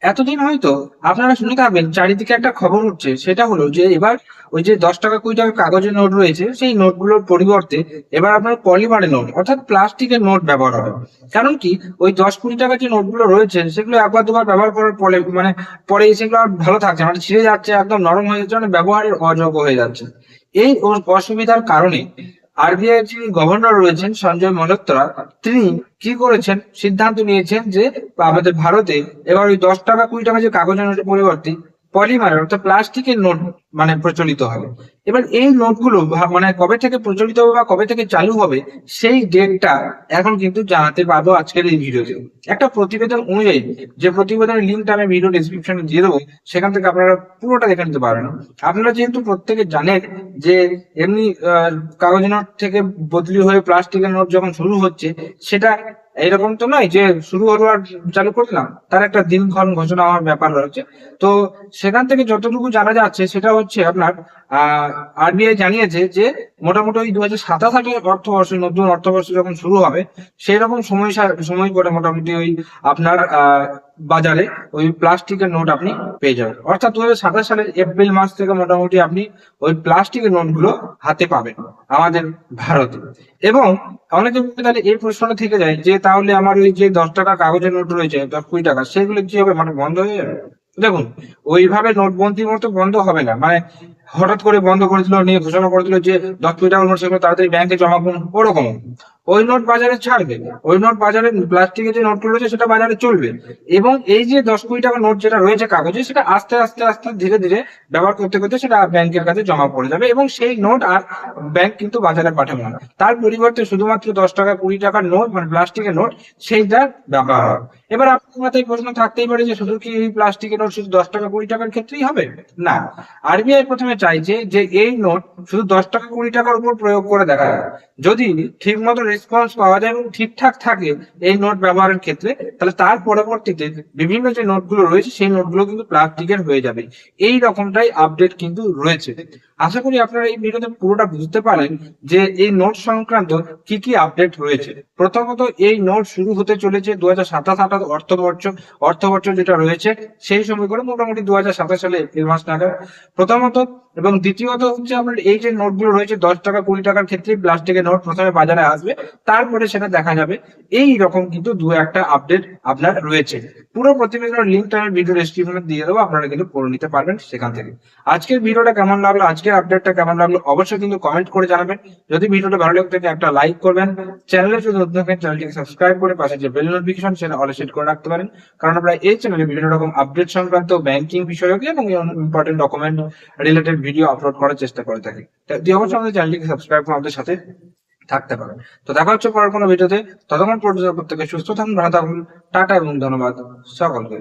এতদিন হয়তো আপনারা শুনে থাকবেন চারিদিকে একটা খবর উঠছে, সেটা হলো যে এবার ওই যে 10 টাকা 20 টাকা কাগজের নোট রয়েছে সেই নোটগুলোর পরিবর্তে এবার আপনার পলিমারের নোট অর্থাৎ প্লাস্টিকের নোট ব্যবহার হবে। কারণ কি, ওই 10 20 টাকা যে নোটগুলো রয়েছে সেগুলো একবার দুবার ব্যবহার করার পরে পরে সেগুলো আর ভালো থাকছে না, মানে ছিঁড়ে যাচ্ছে, একদম নরম হয়ে যাচ্ছে, মানে ব্যবহারের অযোগ্য হয়ে যাচ্ছে। এই অসুবিধার কারণে আরবিআই যিনি গভর্নর রয়েছেন সঞ্জয় মলহোত্রা, তিনি কি করেছেন, সিদ্ধান্ত নিয়েছেন যে আমাদের ভারতে এবার ওই 10 টাকা 20 টাকা যে কাগজের নোটের পরিবর্তে পলিমার অর্থাৎ প্লাস্টিকের নোট প্রচলিত হবে। এবার এই নোটগুলো মানে কবে থেকে প্রচলিত হবে বা কবে থেকে চালু হবে সেই ডেটটা এখন কিন্তু জানাতে পারবো আজকের এই ভিডিওতে। একটা প্রতিবেদন অনুযায়ী, যে প্রতিবেদনের লিঙ্কটা আমি ভিডিও ডেসক্রিপশনে দিয়ে দেবো, সেখান থেকে আপনারা পুরোটা দেখে নিতে পারেন। আপনারা যেহেতু প্রত্যেকে জানেন যে এমনি কাগজের নোট থেকে বদলি হয়ে প্লাস্টিকের নোট যখন শুরু হচ্ছে, সেটা এরকম তো নয় যে শুরু হলো আর চালু করলাম, তার একটা দিনক্ষণ ঘোষণা হওয়ার ব্যাপার রয়েছে। তো সেখান থেকে যতটুকু জানা যাচ্ছে সেটা হচ্ছে আপনার আরবিআই জানিয়েছে যে মোটামুটি ওই 2027-28 অর্থবর্ষ, নতুন অর্থবর্ষ যখন শুরু হবে সেই রকম সময় করে মোটামুটি ওই আপনার বাজারে ওই প্লাস্টিকের নোট আপনি পেয়ে যাবেন। অর্থাৎ 2027 সালের এপ্রিল মাস থেকে মোটামুটি আপনি ওই প্লাস্টিকের নোটগুলো হাতে পাবেন আমাদের ভারতে। এবং অনেকে তাহলে এই প্রশ্নটা থেকে যায় যে তাহলে আমার ওই যে 10 টাকা কাগজের নোট রয়েছে 10 20 টাকা, সেগুলো কি হবে, মানে বন্ধ হয়ে যাবে? দেখুন, ওইভাবে নোটবন্দির মতো বন্ধ হবে না, মানে হঠাৎ করে বন্ধ করে দিল, নিয়ে ঘোষণা করে দিল যে 10 20 টাকার নোট সেগুলো তাড়াতাড়ি ব্যাংকে জমা করুন, ওরকম। ওই নোট বাজারে ছাড়বে, ওই নোট বাজারে প্লাস্টিকের যে নোটগুলো রয়েছে সেটা বাজারে চলবে। এবং এই যে 10 20 টাকার নোট যেটা রয়েছে কাগজে, সেটা আস্তে আস্তে আস্তে ধীরে ধীরে ব্যবহার করতে করতে সেটা ব্যাংকের কাছে জমা পড়ে যাবে, এবং সেই নোট আর ব্যাংক কিন্তু বাজারে পাঠাবে না। তার পরিবর্তে শুধুমাত্র 10 টাকা 20 টাকার নোট, মানে প্লাস্টিকের নোট, সেইটা ব্যবহার হবে। এবার আপনার মাথায় প্রশ্ন থাকতেই পারে যে শুধু কি এই প্লাস্টিকের নোট শুধু 10 টাকা 20 টাকার ক্ষেত্রেই হবে? না, আরবিআই প্রথমে চাইছে যে এই নোট শুধু 10 টাকা 20 টাকার উপর প্রয়োগ করে দেখা যায়। যদি ঠিক মতো রেসপন্স পাওয়া যায় এবং ঠিকঠাক থাকে এই নোট ব্যবহারের ক্ষেত্রে, তাহলে তার পরবর্তীতে বিভিন্ন যে নোটগুলো রয়েছে সেই নোটগুলো কিন্তু প্লাস্টিকের হয়ে যাবে। এই রকমটাই আপডেট কিন্তু রয়েছে। আশা করি আপনারা এই ভিডিওতে পুরোটা বুঝতে পারেন যে এই নোট সংক্রান্ত কি কি আপডেট রয়েছে। প্রথমত, এই নোট শুরু হতে চলেছে 2027-28 অর্থবর্ষ যেটা রয়েছে সেই সময় করে, মোটামুটি 2027 সালে এপ্রিল মাস নাগাদ প্রথমত। এবং দ্বিতীয়ত হচ্ছে আপনার এই যে নোটগুলো রয়েছে 10 টাকা 20 টাকার ক্ষেত্রে প্লাস্টিকের নোট প্রথমে বাজারে আসবে, তারপরে সেটা দেখা যাবে। এই রকম কিন্তু দু একটা আপডেট আপনার রয়েছে। পুরো প্রতিবেদনের লিঙ্কটা আমি ভিডিও ডেসক্রিপশনে দিয়ে দেবো, আপনারা কিন্তু পড়ে নিতে পারবেন সেখান থেকে। আজকের ভিডিওটা কেমন লাগলো, আজকের আপডেটটা কেমন লাগলো, অবশ্যই কিন্তু কমেন্ট করে জানাবেন। যদি ভিডিওটা ভালো লাগে থাকে একটা লাইক করবেন। চ্যানেলে যদি নতুন থাকেন চ্যানেলটিকে সাবস্ক্রাইব করে পাশে যে বেল নোটিফিকেশন সেটা অলে সেট করে রাখতে পারেন। কারণ আমরা এই চ্যানেলে বিভিন্ন রকম আপডেট সংক্রান্ত ব্যাংকিং বিষয়ক এবং important document related video upload করার চেষ্টা করে থাকি। তাই অবশ্যই আমাদের চ্যানেলটিকে সাবস্ক্রাইব করে আমাদের সাথে থাকতে পারেন। তো দেখা হচ্ছে পরের কোনো ভিডিওতে। ততক্ষণ পর্যন্ত প্রত্যেকে সুস্থ থাকুন, ভালো থাকুন। টাটা এবং ধন্যবাদ সকলকে।